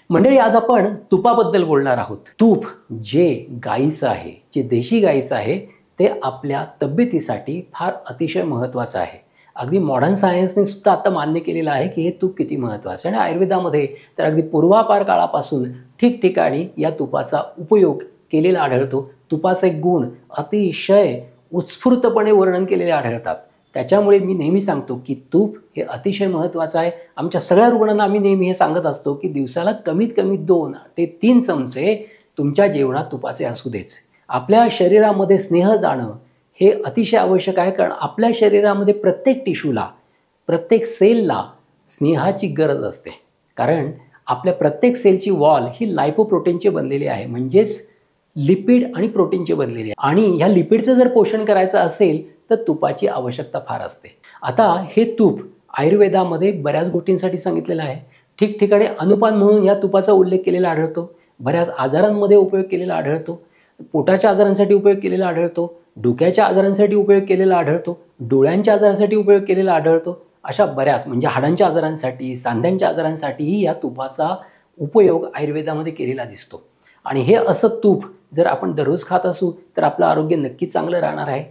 मंडळी, आज आपण तुपाबद्दल बोलणार आहोत. तूप जे गाईचं आहे, जे देशी गाईचं आहे, ते आपल्या तब्येतीसाठी फार अतिशय महत्त्वाचं आहे. अगदी मॉडर्न सायन्सने सुद्धा आता मान्य केलेलं आहे, की हे तूप किती महत्त्वाचं आहे. आणि आयुर्वेदामध्ये तर अगदी पूर्वापार काळापासून ठिकठिकाणी या तुपाचा उपयोग केलेला आढळतो. तुपाचे गुण अतिशय उत्स्फूर्तपणे वर्णन केलेले आढळतात. त्याच्यामुळे मी नेहमी सांगतो, की तूप हे अतिशय महत्त्वाचं आहे. आमच्या सगळ्या रुग्णांना आम्ही नेहमी हे सांगत असतो, की दिवसाला कमीत कमी 2 ते 3 चमचे तुमच्या जेवणात तुपाचे असू देच. आपल्या शरीरामध्ये स्नेह जाणं हे अतिशय आवश्यक आहे, कारण आपल्या शरीरामध्ये प्रत्येक टिश्यूला, प्रत्येक सेलला स्नेहाची गरज असते. कारण आपल्या प्रत्येक सेलची वॉल ही लायपोप्रोटीनची बनलेली आहे, म्हणजेच लिपिड आणि प्रोटीनची बनलेली आहे. आणि ह्या लिपिडचं जर पोषण करायचं असेल तर तुपाची आवश्यकता फार असते. आता हे तूप आयुर्वेदामध्ये बऱ्याच गोष्टींसाठी सांगितलेलं आहे. ठिकठिकाणी अनुपान म्हणून या तुपाचा उल्लेख केलेला आढळतो. बऱ्याच आजारांमध्ये उपयोग केलेला आढळतो. पोटाच्या आजारांसाठी उपयोग केलेला आढळतो. डोक्याच्या आजारांसाठी उपयोग केलेला आढळतो. डोळ्यांच्या आजारांसाठी उपयोग केलेला आढळतो. अशा बऱ्याच म्हणजे हाडांच्या आजारांसाठी, सांध्यांच्या आजारांसाठीही या तुपाचा उपयोग आयुर्वेदामध्ये केलेला दिसतो. आणि हे असं तूप जर आपण दररोज खात असू तर आपलं आरोग्य नक्कीच चांगलं राहणार आहे.